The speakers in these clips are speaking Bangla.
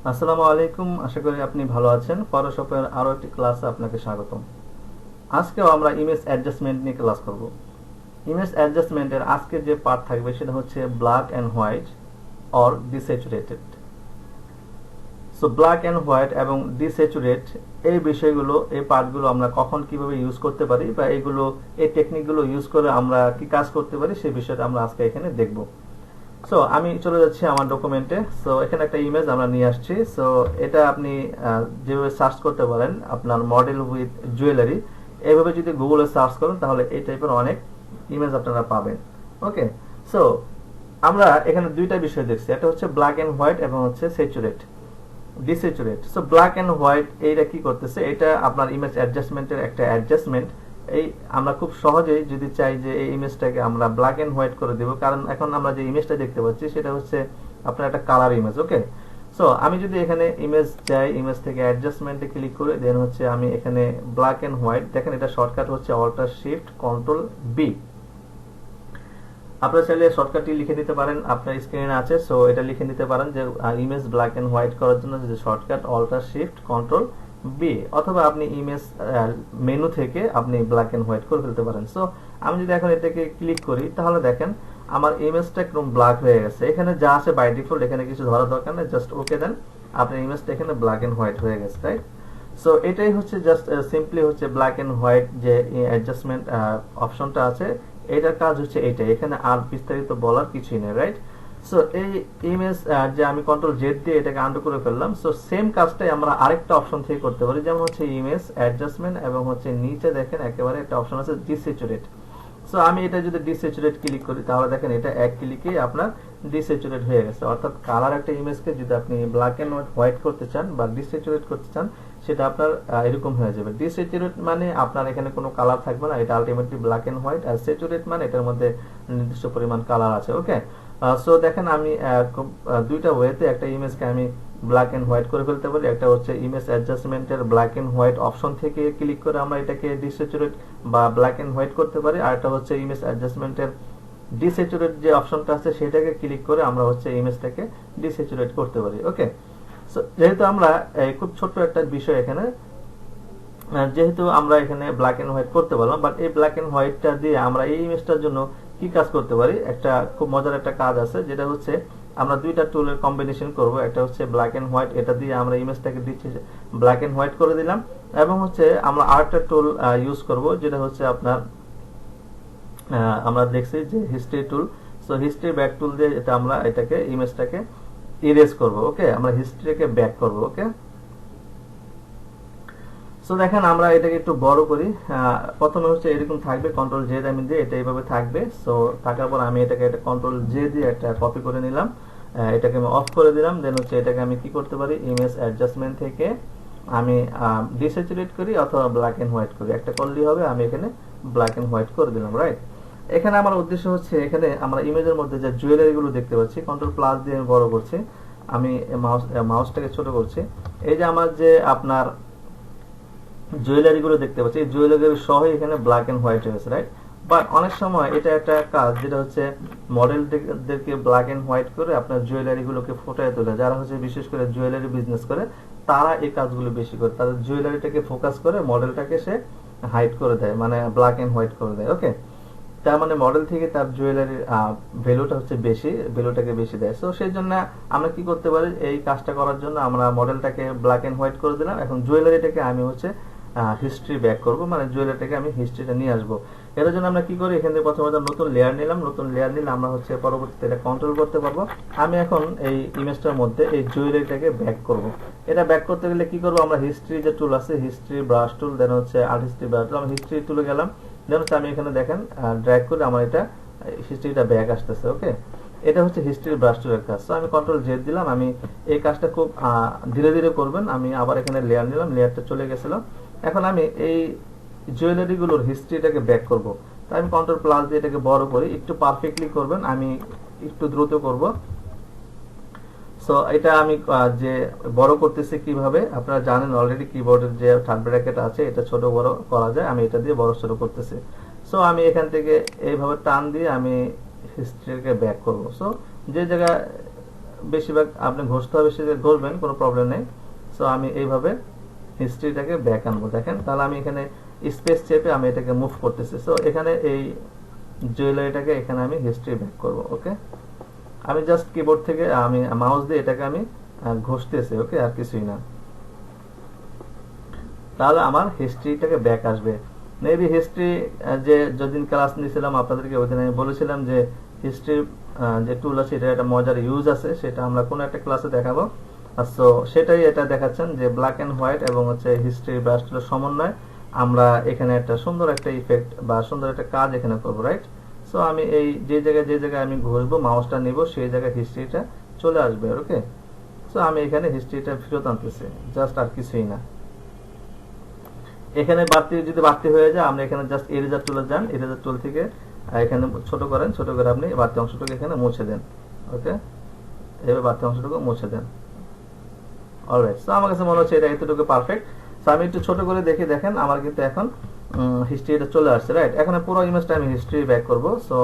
আসসালামু আলাইকুম, আশা করি আপনি ভালো আছেন। ফটোশপের আরো একটি ক্লাসে আপনাকে স্বাগতম। আজকেও আমরা ইমেজ অ্যাডজাস্টমেন্ট নিয়ে ক্লাস করব। ইমেজ অ্যাডজাস্টমেন্টের আজকে যে পার্ট থাকবে সেটা হচ্ছে black and white or desaturated. So black and white এবং ডিস্যাচুরেট এই বিষয়গুলো, এই পার্টগুলো আমরা কখন কিভাবে ইউজ করতে পারি বা এই টেকনিকগুলো ইউজ করে আমরা কি কাজ করতে পারি সেই বিষয়টা আমরা আজকে এখানে দেখব। সো আমি চলে যাচ্ছি আমার ডকুমেন্টে। সো এখানে একটা ইমেজ আমরা নিয়ে আসছি। সো এটা আপনি যেভাবে সার্চ করতে পারেন আপনার মডেল উইথ জুয়েলারি, এইভাবে যদি গুগলে সার্চ করেন তাহলে এই টাইপের অনেক ইমেজ আপনারা পাবেন। ওকে, সো আমরা এখানে দুইটা বিষয় দেখছি, একটা হচ্ছে ব্ল্যাক এন্ড হোয়াইট এবং হচ্ছে saturate desaturate. So black and white এইটা কি করতেছে, এটা আপনার ইমেজ অ্যাডজাস্টমেন্টের একটা অ্যাডজাস্টমেন্ট। এই আমরা খুব সহজেই যদি চাই যে এই ইমেজটাকে আমরা ব্ল্যাক এন্ড হোয়াইট করে দেব, কারণ এখন আমরা যে ইমেজটা দেখতে পাচ্ছি সেটা হচ্ছে আপনার একটা কালার ইমেজ। ওকে, সো আমি যদি এখানে ইমেজ চাই, ইমেজ থেকে অ্যাডজাস্টমেন্টে ক্লিক করে দেন হচ্ছে আমি এখানে ব্ল্যাক এন্ড হোয়াইট, দেখেন এটা শর্টকাট হচ্ছে অল্টার শিফট কন্ট্রোল বি। আপনারা চাইলে শর্টকাটটি লিখে দিতে পারেন, আপনার স্ক্রিনে আছে। সো এটা লিখে দিতে পারেন যে ইমেজ ব্ল্যাক এন্ড হোয়াইট করার জন্য যে shortcut alt shift control B, অথবা আপনি ইমেজ মেনু থেকে আপনি ব্ল্যাক এন্ড হোয়াইট করে ফেলতে পারেন। সো আমি যদি এখন এটাকে ক্লিক করি তাহলে দেখেন আমার ইমেজটা একদম ব্ল্যাক হয়ে গেছে। এখানে যা আছে বাই ডিফল্ট, এখানে কিছু ধরার দরকার নেই, জাস্ট ওকে দেন, আপনার ইমেজটা এখানে ব্ল্যাক এন্ড হোয়াইট হয়ে গেছে, রাইট? সো এটাই হচ্ছে জাস্ট সিম্পলি হচ্ছে ব্ল্যাক এন্ড হোয়াইট যে অ্যাডজাস্টমেন্ট অপশনটা আছে, এটার কাজ হচ্ছে এইটাই, এখানে আর বিস্তারিত বলার কিছুই নেই, রাইট? সো এই ইমেজ যে আমি কন্ট্রোল জেড দিয়ে এটাকে আন্ডু করে ফেললাম। সো সেম কাজটাই আমরা আরেকটা অপশন থেকে করতে পারি, যেমন হচ্ছে ইমেজ অ্যাডজাস্টমেন্ট এবং হচ্ছে নিচে দেখেন একেবারে একটা অপশন আছে ডিস্যাচুরেট। সো আমি এটা যদি ডিস্যাচুরেট ক্লিক করি তাহলে দেখেন এটা এক ক্লিকেই আপনার ডিস্যাচুরেট হয়ে গেছে। অর্থাৎ কালার একটা ইমেজকে যদি আপনি ব্ল্যাক এন্ড হোয়াইট করতে চান বা ডিস্যাচুরেট করতে চান, সেটা আপনার এরকম হয়ে যাবে। ডিস্যাচুরেট মানে আপনার এখানে কোনো কালার থাকবে না, এটা আলটিমেটলি ব্ল্যাক এন্ড হোয়াইট। আর স্যাচুরেট মানে এটার মধ্যে নির্দিষ্ট পরিমাণ কালার আছে। ওকে, সো দেখেন আমি দুইটা ওয়েতে একটা ইমেজকে আমি ব্ল্যাক এন্ড হোয়াইট করে ফেলতে পারি। একটা হচ্ছে ইমেজ অ্যাডজাস্টমেন্টের ব্ল্যাক এন্ড হোয়াইট অপশন থেকে ক্লিক করে আমরা এটাকে ডিস্যাচুরেট বা ব্ল্যাক এন্ড হোয়াইট করতে পারি। আর একটা হচ্ছে ইমেজ অ্যাডজাস্টমেন্টের ডিস্যাচুরেট যে অপশনটা আছে সেটাকে ক্লিক করে আমরা হচ্ছে ইমেজটাকে ডিস্যাচুরেট করতে পারি। ওকে, সো যেহেতু আমরা খুব ছোট্ট একটা বিষয় এখানে, যেহেতু আমরা এখানে ব্ল্যাক এন্ড হোয়াইট করতে পারলাম, বাট এই ব্ল্যাক এন্ড হোয়াইটটা দিয়ে আমরা এই ইমেজটার জন্য কি কাজ করতে পারি, একটা খুব মজার একটা কাজ আছে, যেটা হচ্ছে আমরা দুইটা টুলের কম্বিনেশন করব। একটা হচ্ছে ব্ল্যাক এন্ড হোয়াইট, এটা দিয়ে আমরা ইমেজটাকে দিচ্ছি ব্ল্যাক এন্ড হোয়াইট করে দিলাম, এবং হচ্ছে আমরা আরেকটা টুল ইউজ করব যেটা হচ্ছে আপনার আমরা দেখছি যে হিস্ট্রি টুল। সো হিস্ট্রি ব্যাক টুল দিয়ে এটা আমরা এটাকে ইমেজটাকে ইরেজ করব। ওকে, আমরা হিস্ট্রিকে ব্যাক করব। ওকে, সো দেখেন আমরা এটাকে একটু বড় করি। প্রথমে হচ্ছে এরকম থাকবে, কন্ট্রোল জে আমি দিয়ে এটা এইভাবে থাকবে। সো থাকার পর আমি এটাকে একটা কন্ট্রোল জে দিয়ে একটা কপি করে নিলাম, এটাকে আমি অফ করে দিলাম। দেন হচ্ছে এটাকে আমি কি করতে পারি, ইমেজ অ্যাডজাস্টমেন্ট থেকে আমি ডিস্যাচুরেট করি অথবা ব্ল্যাক এন্ড হোয়াইট করি, একটা করলেই হবে। আমি এখানে ব্ল্যাক এন্ড হোয়াইট করে দিলাম, রাইট? এখানে আমার উদ্দেশ্য হচ্ছে এখানে আমরা ইমেজের মধ্যে যে জুয়েলারি গুলো দেখতে পাচ্ছি, কন্ট্রোল প্লাস দিয়ে আমি বড় করছি, আমি মাউসটাকে ছোট করছি। এই যে আমার যে আপনার জুয়েলারি গুলো দেখতে পাচ্ছি, এই জুয়েলারি সহ এখানে ব্ল্যাক এন্ড হোয়াইট হয়েছে, রাইট? বাট অনেক সময় এটা একটা কাজ যেটা হচ্ছে মডেলদেরকে ব্ল্যাক এন্ড হোয়াইট করে আপনার জুয়েলারি গুলোকে ফুটিয়ে তোলে। যারা হচ্ছে বিশেষ করে জুয়েলারি বিজনেস করে তারা এই কাজগুলো বেশি করে, তাদের জুয়েলারিটাকে ফোকাস করে মডেলটাকে সে হাইড করে দেয়, মানে ব্ল্যাক এন্ড হোয়াইট করে দেয়। ওকে, তার মানে মডেল থেকে তার জুয়েলারির ভ্যালুটা হচ্ছে বেশি, ভ্যালুটাকে বেশি দেয়। সো সেই জন্য আমরা কি করতে পারি, এই কাজটা করার জন্য আমরা মডেলটাকে ব্ল্যাক এন্ড হোয়াইট করে দিলাম। এখন জুয়েলারিটাকে আমি হচ্ছে হিস্ট্রি ব্যাক করব, মানে জুয়েলারিটাকে আমি হিস্ট্রিটা নিয়ে আসবো। এর জন্য আমরা কি করি, এখান থেকে প্রথমে নতুন লেয়ার নিলাম, নতুন লেয়ার নিলে আমরা হচ্ছে পরবর্তীতে এটা কন্ট্রোল করতে পারবো। আমি এখন এই ইমেজটার মধ্যে এই জুয়েলারিটাকে ব্যাক করব। এটা ব্যাক করতে গেলে কি করবো, আমরা হিস্ট্রি যে টুল আছে, হিস্ট্রি ব্রাশ টুল, দেন হচ্ছে আর্ট হিস্ট্রি ব্রাশ টুল, আমি হিস্ট্রি টুলে গেলাম। দেন হচ্ছে আমি এখানে দেখেন ড্র্যাগ করে আমার এটা হিস্ট্রিটা ব্যাক আসতেছে। ওকে, এটা হচ্ছে হিস্ট্রি ব্রাশ টুলের কাজ। তো আমি কন্ট্রোল জেড দিলাম, আমি এই কাজটা খুব ধীরে ধীরে করবেন। আমি আবার এখানে লেয়ার নিলাম, লেয়ারটা চলে গেছিল। এখন আমি এই জুয়েলারি গুলোর হিস্ট্রিটাকে ব্যাক করব। তাই আমি কন্ট্রোল প্লাস দিয়ে এটাকে বড় করি, একটু পারফেক্টলি করবেন, আমি একটু দ্রুত করব। সো এটা আমি যে বড় করতেছি কিভাবে আপনারা জানেন অলরেডি, কিবোর্ডের যে থার্ড ব্র্যাকেট আছে এটা ছোট বড় করা যায়, আমি এটা দিয়ে বড় ছোট করতেছি। সো আমি এখান থেকে এইভাবে টান দিয়ে আমি হিস্ট্রিকে ব্যাক করব। সো যে জায়গায় বেশিরভাগ আপনি ঘষতে হবে, সেটা ঘষবেন, কোনো প্রবলেম নেই। সো আমি এইভাবে হিস্ট্রিটাকে ব্যাক আনবো। দেখেন তাহলে আমি এখানে স্পেস চেপে আমি এটাকে মুভ করতেছি। সো এখানে এই জুয়েলারিটাকে এখানে আমি হিস্ট্রি ব্যাক করব। ওকে, আমি জাস্ট কিবোর্ড থেকে আমি মাউস দিয়ে এটাকে আমি ঘষতেছি। ওকে, আর কিছুই না। তাহলে আমার হিস্ট্রিটাকে ব্যাক আসবে। মেবি হিস্ট্রি যে যেদিন ক্লাস নিয়েছিলাম আপনাদেরকে, ওই দিন আমি বলেছিলাম যে হিস্ট্রি যে টুল আছে এটা একটা মজার ইউজ আছে, সেটা আমরা কোনো একটা ক্লাসে দেখাবো। সো সেটাই এটা দেখাচ্ছেন যে ব্ল্যাক এন্ড হোয়াইট এবং হচ্ছে হিস্ট্রি ব্রাশ টুলের সমন্বয় আমরা এখানে একটা সুন্দর একটা ইফেক্ট বা সুন্দর একটা কাজ এখানে করবো, রাইট? সো আমি এই যে জায়গায় আমি ঘষবো, মাউসটা নিব, সেই জায়গায় হিস্ট্রিটা চলে আসবে। ওকে, সো আমি এখানে হিস্ট্রিটা ফেরত আনতেছি, জাস্ট, আর কিছুই না। এখানে যদি বাড়তি হয়ে যায়, আমরা এখানে জাস্ট এরেজার টুলে যান, এরেজার টুল থেকে এখানে ছোট করেন, ছোট করে আপনি বাড়তি অংশটুকু এখানে মুছে দেন। ওকে, এভাবে বাড়তি অংশটুকু মুছে দেন। অলরাইট, সো আমার কাছে মনে হচ্ছে এটা এতটুকু পারফেক্ট। সো আমি একটু ছোট করে দেখি, দেখেন আমার কিন্তু এখন হিস্ট্রিটা চলে আসছে, রাইট? এখন পুরো ইমেজটা আমি হিস্ট্রি ব্যাক করব। সো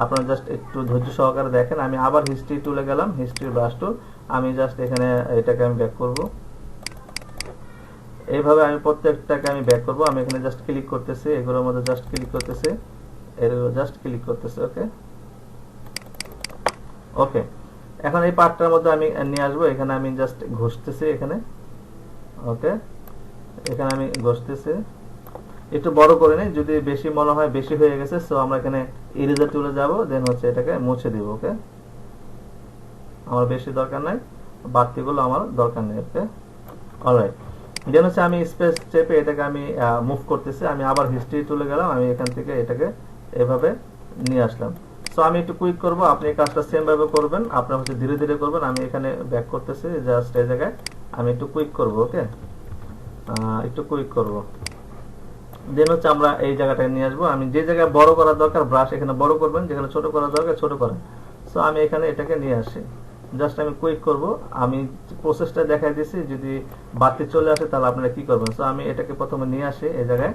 আপনারা জাস্ট একটু ধৈর্য সহকারে দেখেন। আমি আবার হিস্ট্রি টুলে গেলাম, হিস্ট্রি ব্রাশ টুল, আমি জাস্ট এখানে এটাকে আমি ব্যাক করব। এইভাবে আমি প্রত্যেকটাকে আমি ব্যাক করব। আমি এখানে জাস্ট ক্লিক করতেছি, এগুলোর মধ্যে জাস্ট ক্লিক করতেছি, এগুলো জাস্ট ক্লিক করতেছি। ওকে ওকে, এখন এই পার্টটার মধ্যে আমি নিয়ে আসবো। এখানে আমি জাস্ট ঘষতেছি এখানে। ওকে, এখানে আমি ঘষতেছি, একটু বড় করে নিই, যদি বেশি মনে হয় বেশি হয়ে গেছে। সো আমরা এখানে ইরেজার টুলে যাব, দেন হচ্ছে এটাকে মুছে দিব। ওকে, আমার বেশি দরকার নাই, বাড়তিগুলো আমার দরকার নেই। ওকে, অলরাইট, দেন হচ্ছে আমি স্পেস চেপে এটাকে আমি মুভ করতেছি। আমি আবার হিস্ট্রি টুলে গেলাম, আমি এখান থেকে এটাকে এভাবে নিয়ে আসলাম। সো আমি একটু কুইক করব, আপনি কাজটা সেম ভাবে করবেন, আপনার হচ্ছে ধীরে ধীরে করবেন। আমি এখানে ব্যাক করতেছি, জাস্ট এই জায়গায় আমি একটু কুইক করব। ওকে, একটু কুইক করব, দেন হচ্ছে আমরা এই জায়গাটায় নিয়ে আসবো। আমি যে জায়গায় বড় করার দরকার ব্রাশ এখানে বড় করবেন, যেখানে ছোট করার দরকার ছোট করেন। সো আমি এখানে এটাকে নিয়ে আসি, জাস্ট আমি কুইক করব। আমি প্রসেসটা দেখাই দিয়েছি, যদি বাড়তি চলে আসে তাহলে আপনারা কি করবেন। সো আমি এটাকে প্রথমে নিয়ে আসি এই জায়গায়,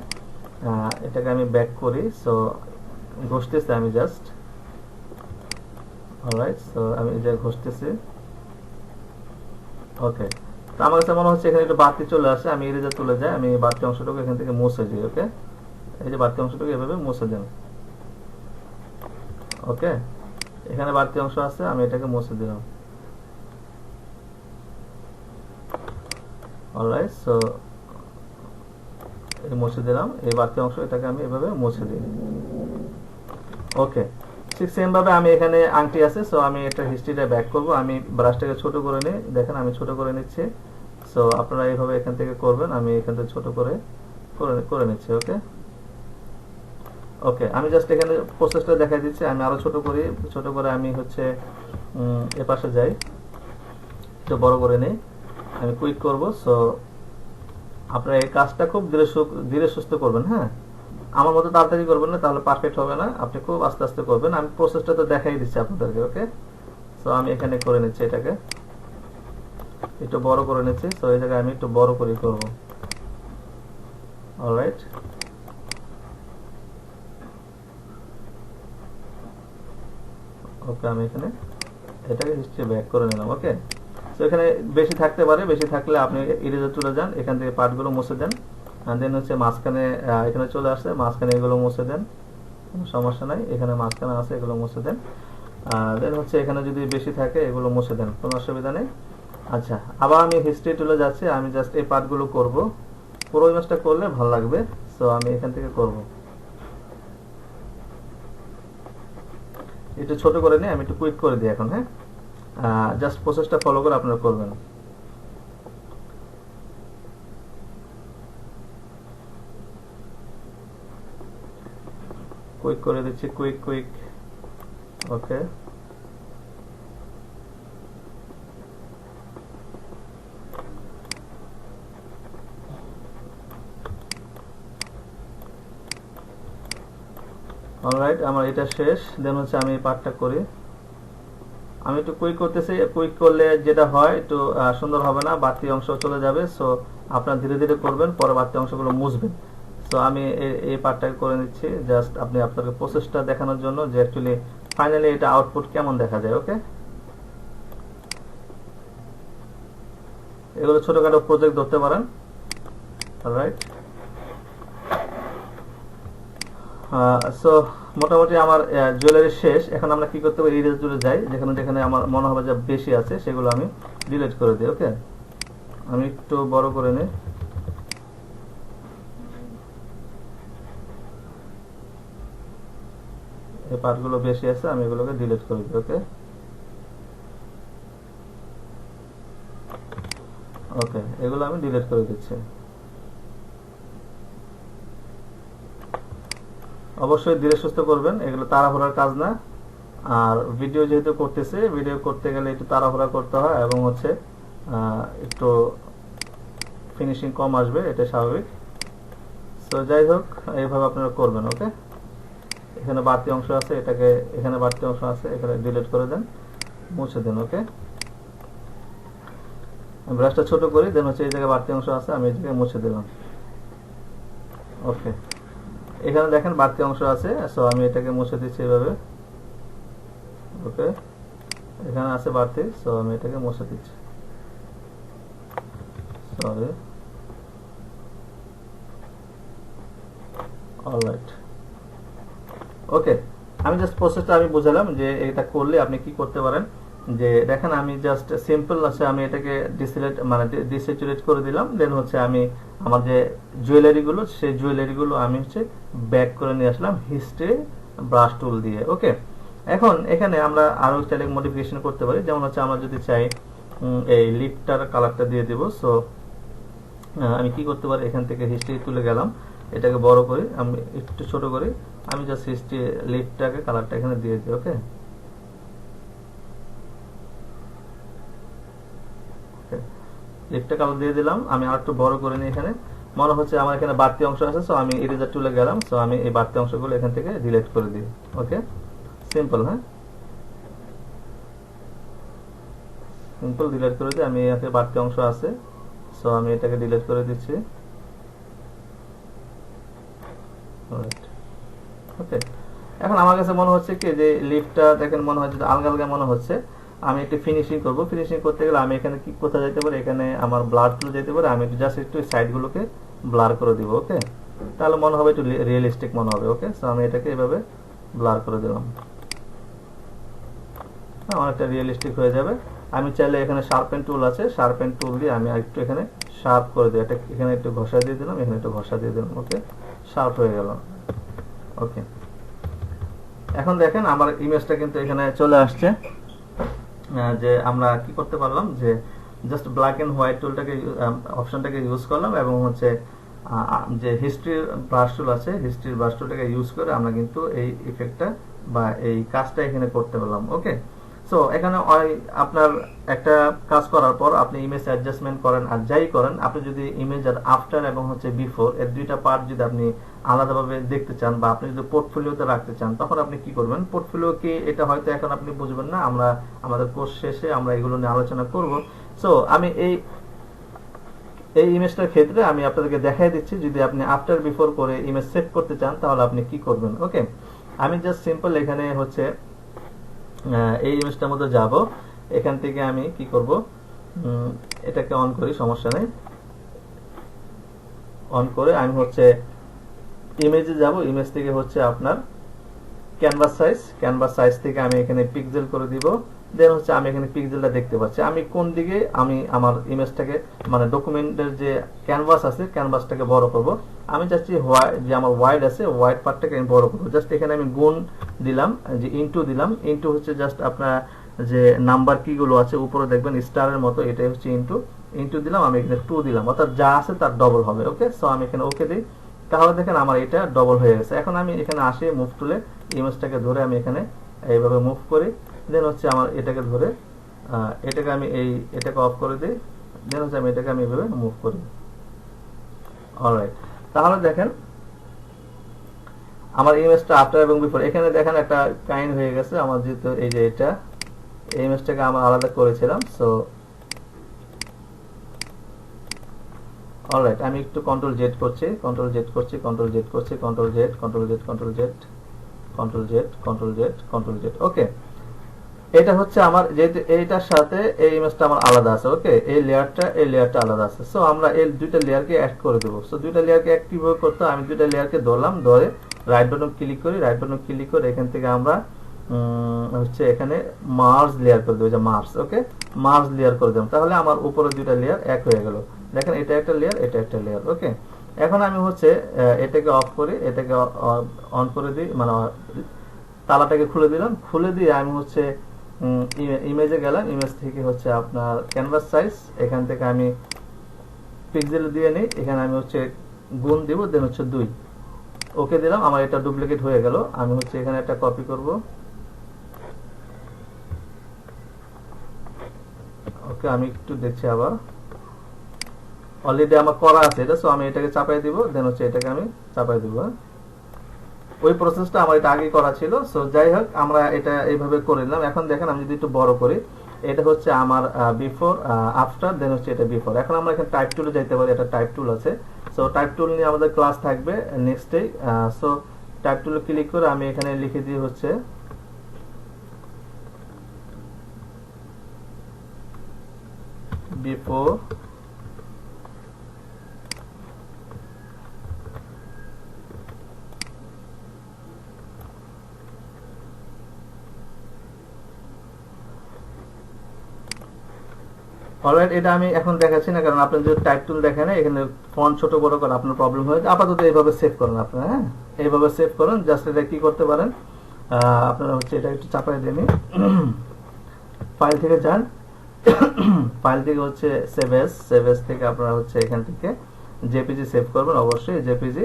এটাকে আমি ব্যাক করি। সো ঘষতেছি আমি জাস্ট, অলরাইট, সো আমি এই জায়গায় ঘষতেছি। ওকে, তো আমার কাছে মনে হচ্ছে এখানে একটু বাড়তি চলে আসে, আমি এরেজার তুলে যাই, আমি বাড়তি অংশটুকু এখান থেকে মুছে দিই। ওকে, এই যে বাড়তি অংশটুকু এভাবে মুছে দেন। ওকে, এখানে বাড়তি অংশ আছে, আমি এটাকে মুছে দিলাম। অলরাইট, সো মুছে দিলাম এই বাড়তি অংশ, এটাকে আমি এভাবে মুছে দিই। ওকে, ঠিক সেম ভাবে আমি এখানে আংটি আছে, সো আমি এটা হিস্ট্রিটা ব্যাক করব। আমি ব্রাশটাকে ছোট করে নিই, দেখেন আমি ছোট করে নিচ্ছি। সো আপনারা এইভাবে এখান থেকে করবেন, আমি এখান থেকে ছোট করে করে নিচ্ছি। ওকে ওকে, আমি জাস্ট এখানে প্রসেসটা দেখাই দিচ্ছি। আমি আরো ছোট করি, ছোট করে আমি হচ্ছে এ পাশে যাই, একটু বড় করে নিই, আমি কুইক করব। সো আপনারা এই কাজটা খুব ধীরে সুস্থ করবেন। হ্যাঁ, আমার মতো তাড়াতাড়ি করবেন না, তাহলে পারফেক্ট হবে না। আপনি খুব আস্তে আস্তে করবেন। আমি প্রসেসটা তো দেখাই দিচ্ছি আপনাদেরকে। ওকে, সো আমি এখানে করে নিচ্ছি, এটাকে একটু বড় করে নিচ্ছি। সো এই জায়গায় আমি একটু বড় করে করব। অলরাইট, ওকে, আমি এখানে এটাকে হিস্ট্রি ব্যাক করে নিলাম। ওকে, তো এখানে বেশি থাকতে পারে, বেশি থাকলে আপনি ইরেজার চলে যান, এখান থেকে পার্টগুলো মুছে দেন। দেন হচ্ছে মাঝখানে এখানে চলে আসছে, মাঝখানে এগুলো মুছে দেন, কোনো সমস্যা নাই। এখানে মাঝখানে আছে, এগুলো মুছে দেন। দেন হচ্ছে এখানে যদি বেশি থাকে এগুলো মুছে দেন, কোনো অসুবিধা নেই। আচ্ছা, আবার আমি হিস্ট্রি টুলে যাচ্ছি, আমি জাস্ট এই পার্টগুলো করব। পুরো ইমেজটা করলে ভালো লাগবে। সো আমি এখান থেকে করব, একটু ছোট করে নিই, আমি একটু কুইক করে দিই এখন। হ্যাঁ, জাস্ট প্রসেসটা ফলো করে আপনারা করবেন। কুইক করে দিচ্ছি, কুইক কুইক। ওকে, অলরাইট, আমার এটা শেষ। দেন হচ্ছে আমি এই পার্টটা করি, আমি একটু কুইক করতেছি। কুইক করলে যেটা হয় একটু সুন্দর হবে না, বাড়তি অংশ চলে যাবে। সো আপনারা ধীরে ধীরে করবেন, পরে বাড়তি অংশগুলো মুছবেন। সো আমি এই পার্টটাকে করে নিচ্ছি, জাস্ট আপনি আপনাদের প্রসেসটা দেখানোর জন্য যে অ্যাকচুয়ালি ফাইনালি এটা আউটপুট কেমন দেখা যায়। ওকে, এগুলো ছোটখাটো প্রজেক্ট ধরতে পারেন। অলরাইট, সো মোটামুটি আমার জুয়েলারি শেষ। এখন আমরা কি করতে পারি, ইরেজ টুলে যাই, যেখানে যেখানে আমার মনে হবে যে বেশি আছে সেগুলো আমি ডিলিট করে দিই। ওকে, আমি একটু বড় করে নিই। এই পার্টগুলো বেশি আছে, আমি এগুলোকে ডিলিট করে দিই। ওকে ওকে, এগুলো আমি ডিলিট করে দিচ্ছি। অবশ্যই ধীরে সুস্থ করবেন, এগুলো তাড়াহুড়ার কাজ না। আর ভিডিও যেহেতু করতেছে, ভিডিও করতে গেলে একটু তাড়াহুড়া করতে হয় এবং হচ্ছে একটু ফিনিশিং কম আসবে, এটা স্বাভাবিক। সো যাই হোক, এইভাবে আপনারা করবেন। ওকে, এখানে বাড়তি অংশ আছে, এটাকে এখানে বাড়তি অংশ আছে, এখানে ডিলিট করে দেন, মুছে দেন। ওকে, ব্রাশটা ছোট করি, দেন হচ্ছে এই জায়গায় বাড়তি অংশ আছে, আমি এই জায়গায় মুছে দিলাম। ওকে, এখানে দেখেন বাড়তি অংশ আছে, সো আমি এটাকে মুছে দিচ্ছি এভাবে। ওকে, এখানে আছে বাড়তি, সো আমি এটাকে মুছে দিচ্ছি। Sorry, alright. ওকে, আমি জাস্ট প্রসেসটা আমি বুঝালাম যে এটা করলে আপনি কি করতে পারেন। যে দেখেন আমি জাস্ট সিম্পল আছে, আমি এটাকে ডিসিলেট মানে ডিসেচুরেট করে দিলাম, দেন হচ্ছে আমি আমার যে জুয়েলারিগুলো, সেই জুয়েলারিগুলো আমি হচ্ছে ব্যাক করে নিয়ে আসলাম হিস্ট্রি ব্রাশ টুল দিয়ে। ওকে, এখন এখানে আমরা আরো চাইলে মডিফিকেশন করতে পারি, যেমন হচ্ছে আমরা যদি চাই এই লিপটার কালারটা দিয়ে দিব। সো আমি কি করতে পারি, এখান থেকে হিস্ট্রি তুলে গেলাম, এটাকে বড় করি, আমি একটু ছোট করি, আমি জাস্ট হিস্ট্রি লিপটাকে কালারটা এখানে দিয়ে দিই। ওকে, লিপটা কালার দিয়ে দিলাম, আমি আর একটু বড় করে নিই। এখানে মনে হচ্ছে আমার এখানে বাড়তি অংশ আছে, সো আমি ইরেজার টুলে গেলাম, সো আমি এই বাড়তি অংশগুলো এখান থেকে ডিলিট করে দিই। ওকে, সিম্পল, হ্যাঁ, সিম্পল ডিলিট করে দিই। আমি এখানে বাড়তি অংশ আছে, সো আমি এটাকে ডিলিট করে দিচ্ছি। ওকে, এখন আমার কাছে মনে হচ্ছে কি যে লিফটটা দেখেন মনে হচ্ছে আলগা আলগা মনে হচ্ছে। আমি একটু ফিনিশিং করব, ফিনিশিং করতে গেলে আমি এখানে কি কোথায় যেতে পারি, এখানে আমার ব্লার টুল যেতে পারে, আমি জাস্ট একটু সাইডগুলোকে ব্লার করে দিব। ওকে, তাহলে মনে হবে একটু রিয়েলিস্টিক মনে হবে। ওকে, সো আমি এটাকে এভাবে ব্লার করে দিলাম, হ্যাঁ, অনেকটা রিয়েলিস্টিক হয়ে যাবে। আমি চাইলে এখানে শার্পেন টুল আছে, শার্পেন টুল দিয়ে আমি একটু এখানে শার্প করে দিই, এটা এখানে একটু ঘষা দিয়ে দিলাম, এখানে একটু ঘষা দিয়ে দিলাম। ওকে, শার্প হয়ে গেল। ওকে, এখন দেখেন আমার ইমেজটা কিন্তু এখানে চলে আসছে। যে আমরা কি করতে পারলাম, যে জাস্ট ব্ল্যাক এন্ড হোয়াইট টুলটাকে অপশনটাকে ইউজ করলাম এবং হচ্ছে যে হিস্ট্রির ব্রাশ টুল আছে, হিস্ট্রির ব্রাশ টুলটাকে ইউজ করে আমরা কিন্তু এই ইফেক্টটা বা এই কাজটা এখানে করতে পারলাম। ওকে, সো এখানে আপনার একটা কাজ করার পর আপনি ইমেজ অ্যাডজাস্টমেন্ট করেন আর যাই করেন, আপনি যদি ইমেজ আর আফটার এবং হচ্ছে বিফোর এর দুইটা পার্ট যদি আপনি আলাদাভাবে দেখতে চান বা আপনি যদি পোর্টফোলিওতে রাখতে চান, তখন আপনি কি করবেন, পোর্টফোলিও কি এটা হয়তো এখন আপনি বুঝবেন না, আমরা আমাদের কোর্স শেষে আমরা এগুলো নিয়ে আলোচনা করব। সো আমি এই ইমেজটার ক্ষেত্রে আমি আপনাদেরকে দেখাই দিচ্ছি, যদি আপনি আফটার বিফোর করে ইমেজ সেভ করতে চান তাহলে আপনি কি করবেন। ওকে, আমি জাস্ট সিম্পল এখানে হচ্ছে এই ইমেজটার মধ্যে যাব, এখান থেকে আমি কি করব, এটাকে অন করি, সমস্যা নেই, অন করে আমি হচ্ছে ইমেজে যাব, ইমেজ থেকে হচ্ছে আপনার ক্যানভাস সাইজ থেকে আমি এখানে পিক্সেল করে দিব, দেন হচ্ছে আমি এখানে পিক্সেলটা দেখতে পাচ্ছি, আমি কোন দিকে আমি আমার ইমেজটাকে মানে ডকুমেন্টের যে ক্যানভাস আছে ক্যানভাসটাকে বড় করব। আমি চাচ্ছি যে আমার ওয়াইড আছে ওয়াইড পার্টটাকে আমি বড় করব, জাস্ট এখানে আমি গুণ দিলাম, যে ইনটু দিলাম, ইনটু হচ্ছে জাস্ট আপনার যে নাম্বার কিগুলো আছে উপরে দেখবেন স্টারের মতো, এটাই হচ্ছে ইনটু দিলাম, আমি এখানে 2 দিলাম, অর্থাৎ যা আছে তার ডবল হবে। ওকে, সো আমি এখানে ওকে দিই, তাহলে দেখেন আমার এটা ডবল হয়ে গেছে। এখন আমি এখানে আসি মুভ টুলে, ইমেজটাকে ধরে আমি এখানে এইভাবে মুভ করি, দেন হচ্ছে আমার এটাকে ধরে এটাকে আমি এটাকে অফ করে দিই, দেন হচ্ছে আমি এটাকে আমি এইভাবে মুভ করি। অলরাইট, তাহলে দেখেন আমার ইমেজটা আফটার এবং বিফোর, এখানে দেখেন একটা কাইন্ড হয়ে গেছে আমার, যেহেতু এই যে এটা এই ইমেজটাকে আমরা আলাদা করেছিলাম। সো অলরাইট, আমি একটু কন্ট্রোল জেড করছি, কন্ট্রোল জেড করছি, কন্ট্রোল জেড করছি, control Z, control Z, control Z, control Z, control Z, control Z. Okay, এটা হচ্ছে আমার যেহেতু এইটার সাথে এই ইমেজটা আমার আলাদা আছে, ওকে, এই লেয়ারটা আলাদা আছে। সো আমরা এই দুইটা লেয়ারকে অ্যাড করে দেবো। সো দুইটা লেয়ারকে অ্যাড কিভাবে করতে হয়, আমি দুইটা লেয়ারকে ধরলাম, ধরে রাইট বাটন ক্লিক করি, এখান থেকে আমরা হচ্ছে এখানে মার্জ লেয়ার করে দেবো, যে মার্জ, ওকে, মার্জ লেয়ার করে দেবো। তাহলে আমার উপরে দুইটা লেয়ার এক হয়ে গেল। দেখেন এটা একটা লেয়ার, এটা একটা লেয়ার, ওকে। এখন আমি হচ্ছে এটাকে অফ করি, এটাকে অন করে দিই, মানে তালাটাকে খুলে দিলাম, খুলে দিয়ে আমি হচ্ছে ইমেজে গেলাম, ইমেজ থেকে হচ্ছে আপনার ক্যানভাস সাইজ, এখান থেকে আমি পিক্সেল দিয়ে নিই, এখানে আমি হচ্ছে গুণ দিব, দেন হচ্ছে 2, ওকে দিলাম। আমার এটা ডুপ্লিকেট হয়ে গেল। আমি হচ্ছে এখানে একটা কপি করব, ওকে, আমি একটু দেখছি, আবার অলরেডি আমার করা আছে এটা, সো আমি এটাকে চাপাই দিব, দেন হচ্ছে এটাকে আমি চাপাই দিব। ওই প্রসেসটা আমার এটা আগে করা ছিল। সো যাই হোক, আমরা এটা এইভাবে করে নিলাম। এখন দেখেন আমি যদি একটু বড় করি, এটা হচ্ছে আমার বিফোর আফটার, দেন হচ্ছে এটা বিফোর। এখন আমরা এখানে টাইপ টুলে যাইতে পারি, এটা টাইপ টুল আছে। সো টাইপ টুল নিয়ে আমাদের ক্লাস থাকবে নেক্সটে। সো টাইপ টুলে ক্লিক করে আমি এখানে লিখে দিই হচ্ছে বিফোর অলরাইট। এটা আমি এখন দেখাচ্ছি না, কারণ আপনি যদি টাইপ টুল দেখেন এখানে ফন্ট ছোট বড় করে আপনার প্রবলেম হয়ে যায়। আপাতত এইভাবে সেভ করেন আপনারা, হ্যাঁ, এইভাবে সেভ করেন। জাস্ট এটা কি করতে পারেন, আপনারা হচ্ছে এটা একটু চাপাই দেন, ফাইল থেকে যান, ফাইল থেকে হচ্ছে সেভ এস থেকে আপনারা হচ্ছে এখান থেকে জেপিজি সেভ করবেন, অবশ্যই জেপিজি।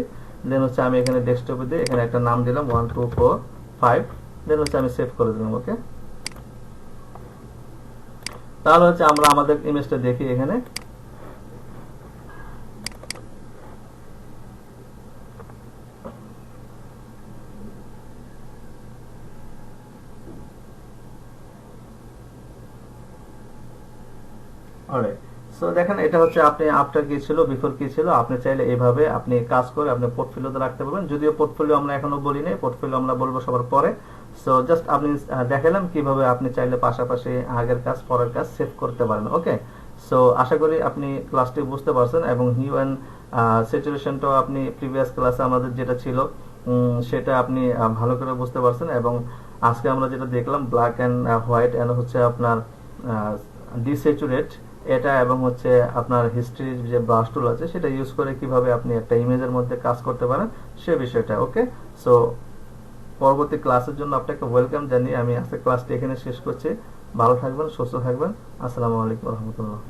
দেন হচ্ছে আমি এখানে ডেস্কটপে দিয়ে এখানে একটা নাম দিলাম 1 2 4 5, দেন হচ্ছে আমি সেভ করে দিলাম, ওকে। তাহলে হচ্ছে আমরা আমাদের ইমেজটা দেখি এখানে। অলরাইট, সো দেখেন এটা হচ্ছে আপনি আফটার কি ছিল, বিফোর কি ছিল, আপনি চাইলে এইভাবে আপনি কাজ করে আপনি পোর্টফোলিওতে রাখতে পারবেন। যদিও পোর্টফোলিও আমরা এখনো বলি নাই, পোর্টফোলিও আমরা বলবো সবার পরে। সো জাস্ট আপনি দেখালাম কিভাবে আপনি চাইলে পাশাপাশি আগের কাজ পরের কাজ সেভ করতে পারেন, ওকে। সো আশা করি আপনি ক্লাসটি বুঝতে পারছেন, এবং হিউম্যান সিচুয়েশনটাও আপনি প্রিভিয়াস ক্লাসে আমাদের যেটা ছিল সেটা আপনি ভালো করে বুঝতে পারছেন। এবং আজকে আমরা যেটা দেখলাম ব্ল্যাক অ্যান্ড হোয়াইট এন্ড হচ্ছে আপনার ডিস্যাচুরেট, এটা এবং হচ্ছে আপনার হিস্ট্রি যে ব্রাশ টুল আছে সেটা ইউজ করে কিভাবে আপনি একটা ইমেজের মধ্যে কাজ করতে পারেন সে বিষয়টা, ওকে। সো পরবর্তী ক্লাসের জন্য আপনাকে ওয়েলকাম জানিয়ে আমি আজকের ক্লাসটি এখানে শেষ করছি। ভালো থাকবেন, সুস্থ থাকবেন। আসসালামু আলাইকুম রহমতুল্লাহ।